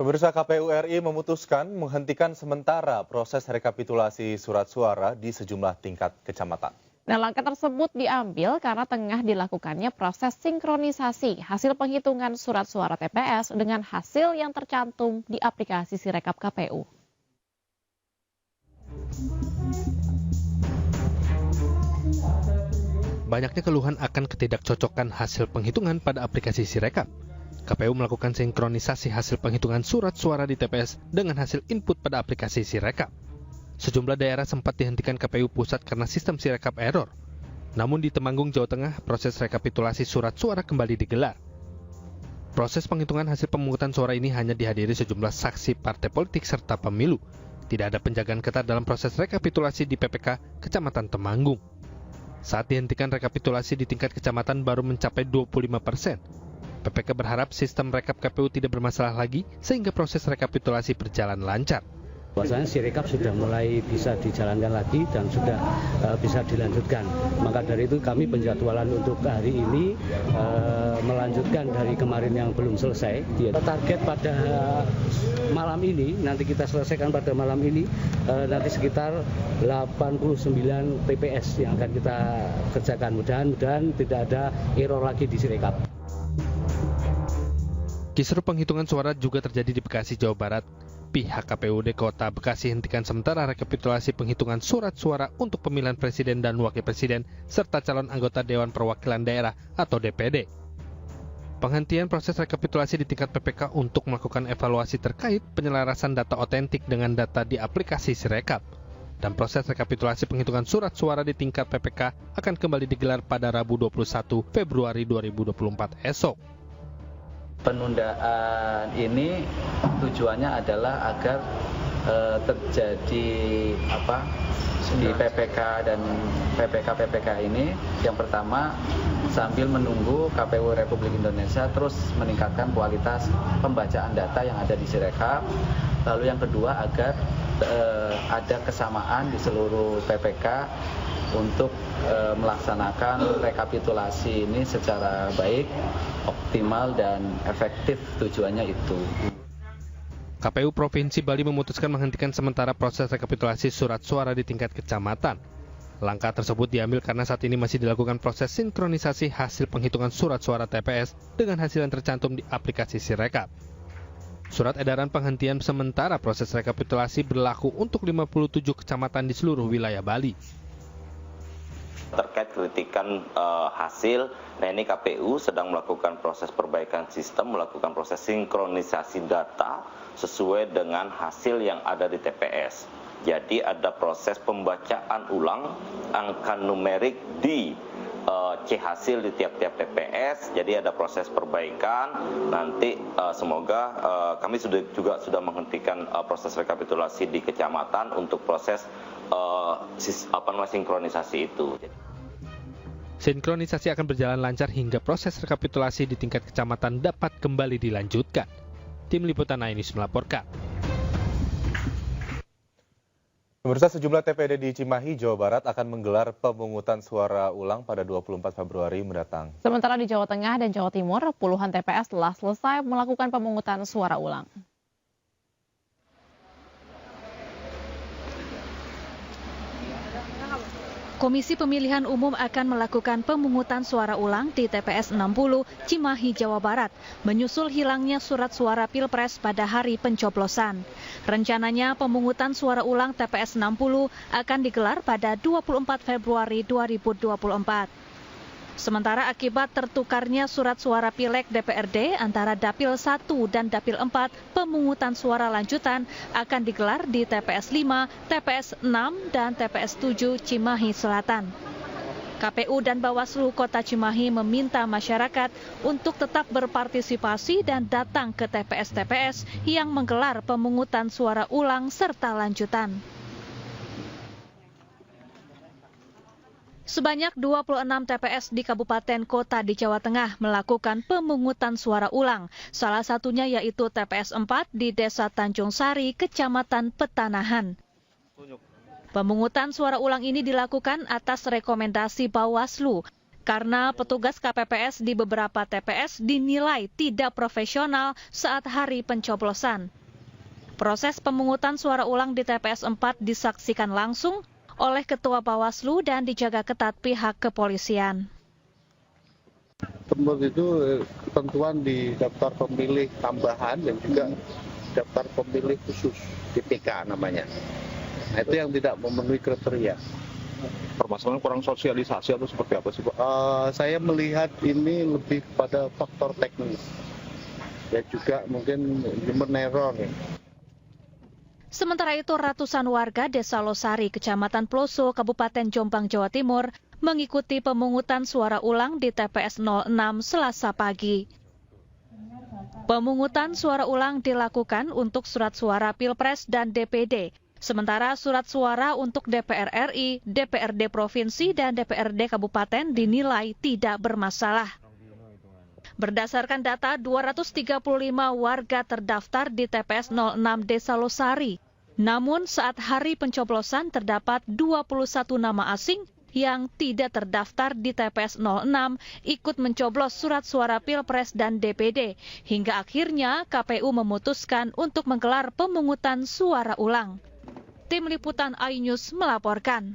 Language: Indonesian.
Pemirsa, KPU RI memutuskan menghentikan sementara proses rekapitulasi surat suara di sejumlah tingkat kecamatan. Nah, langkah tersebut diambil karena tengah dilakukannya proses sinkronisasi hasil penghitungan surat suara TPS dengan hasil yang tercantum di aplikasi Sirekap KPU. Banyaknya keluhan akan ketidakcocokan hasil penghitungan pada aplikasi Sirekap. KPU melakukan sinkronisasi hasil penghitungan surat suara di TPS dengan hasil input pada aplikasi Sirekap. Sejumlah daerah sempat dihentikan KPU pusat karena sistem Sirekap error. Namun di Temanggung, Jawa Tengah, proses rekapitulasi surat suara kembali digelar. Proses penghitungan hasil pemungutan suara ini hanya dihadiri sejumlah saksi partai politik serta pemilu. Tidak ada penjagaan ketat dalam proses rekapitulasi di PPK Kecamatan Temanggung. Saat dihentikan rekapitulasi di tingkat kecamatan baru mencapai 25%. PPK berharap sistem rekap KPU tidak bermasalah lagi sehingga proses rekapitulasi berjalan lancar. Bahwasanya Sirekap sudah mulai bisa dijalankan lagi dan sudah bisa dilanjutkan. Maka dari itu kami penjadwalan untuk hari ini melanjutkan dari kemarin yang belum selesai. Target pada malam ini, nanti kita selesaikan pada malam ini, nanti sekitar 89 TPS yang akan kita kerjakan. Mudah-mudahan tidak ada error lagi di Sirekap. Kisruh penghitungan suara juga terjadi di Bekasi, Jawa Barat. Pihak KPUD Kota Bekasi hentikan sementara rekapitulasi penghitungan surat suara untuk pemilihan presiden dan wakil presiden serta calon anggota Dewan Perwakilan Daerah atau DPD. Penghentian proses rekapitulasi di tingkat PPK untuk melakukan evaluasi terkait penyelarasan data otentik dengan data di aplikasi Sirekap. Dan proses rekapitulasi penghitungan surat suara di tingkat PPK akan kembali digelar pada Rabu 21 Februari 2024 esok. Penundaan ini tujuannya adalah agar terjadi di PPK dan PPK ini. Yang pertama, sambil menunggu KPU Republik Indonesia terus meningkatkan kualitas pembacaan data yang ada di Sirekap. Lalu yang kedua, agar ada kesamaan di seluruh PPK untuk melaksanakan rekapitulasi ini secara baik, optimal, dan efektif. Tujuannya itu. KPU Provinsi Bali memutuskan menghentikan sementara proses rekapitulasi surat suara di tingkat kecamatan. Langkah tersebut diambil karena saat ini masih dilakukan proses sinkronisasi hasil penghitungan surat suara TPS dengan hasil yang tercantum di aplikasi Sirekap. Surat edaran penghentian sementara proses rekapitulasi berlaku untuk 57 kecamatan di seluruh wilayah Bali. Terkait kritikan hasil, nah ini KPU sedang melakukan proses perbaikan sistem, melakukan proses sinkronisasi data sesuai dengan hasil yang ada di TPS. Jadi ada proses pembacaan ulang angka numerik di C hasil di tiap-tiap TPS. Jadi ada proses perbaikan. Nanti semoga kami sudah menghentikan proses rekapitulasi di kecamatan untuk proses sinkronisasi itu. Sinkronisasi akan berjalan lancar hingga proses rekapitulasi di tingkat kecamatan dapat kembali dilanjutkan. Tim Liputan News melaporkan. Pemirsa, sejumlah TPD di Cimahi, Jawa Barat akan menggelar pemungutan suara ulang pada 24 Februari mendatang. Sementara di Jawa Tengah dan Jawa Timur, puluhan TPS telah selesai melakukan pemungutan suara ulang. Komisi Pemilihan Umum akan melakukan pemungutan suara ulang di TPS 60 Cimahi, Jawa Barat, menyusul hilangnya surat suara Pilpres pada hari pencoblosan. Rencananya pemungutan suara ulang TPS 60 akan digelar pada 24 Februari 2024. Sementara akibat tertukarnya surat suara Pileg DPRD antara Dapil 1 dan Dapil 4, pemungutan suara lanjutan akan digelar di TPS 5, TPS 6, dan TPS 7 Cimahi Selatan. KPU dan Bawaslu Kota Cimahi meminta masyarakat untuk tetap berpartisipasi dan datang ke TPS-TPS yang menggelar pemungutan suara ulang serta lanjutan. Sebanyak 26 TPS di kabupaten kota di Jawa Tengah melakukan pemungutan suara ulang. Salah satunya yaitu TPS 4 di Desa Tanjung Sari, Kecamatan Petanahan. Pemungutan suara ulang ini dilakukan atas rekomendasi Bawaslu. karena petugas KPPS di beberapa TPS dinilai tidak profesional saat hari pencoblosan. Proses pemungutan suara ulang di TPS 4 disaksikan langsung oleh Ketua Bawaslu dan dijaga ketat pihak kepolisian. Menurut itu ketentuan di daftar pemilih tambahan dan juga daftar pemilih khusus DPK namanya. Nah, itu yang tidak memenuhi kriteria. Permasalahan kurang sosialisasi atau seperti apa sih, Pak? Saya melihat ini lebih pada faktor teknis. Ya juga mungkin human error. Sementara itu ratusan warga Desa Losari, Kecamatan Ploso, Kabupaten Jombang, Jawa Timur mengikuti pemungutan suara ulang di TPS 06 Selasa pagi. Pemungutan suara ulang dilakukan untuk surat suara Pilpres dan DPD. Sementara surat suara untuk DPR RI, DPRD Provinsi, dan DPRD Kabupaten dinilai tidak bermasalah. Berdasarkan data, 235 warga terdaftar di TPS 06 Desa Losari. Namun saat hari pencoblosan terdapat 21 nama asing yang tidak terdaftar di TPS 06 ikut mencoblos surat suara Pilpres dan DPD. Hingga akhirnya KPU memutuskan untuk menggelar pemungutan suara ulang. Tim Liputan iNews melaporkan.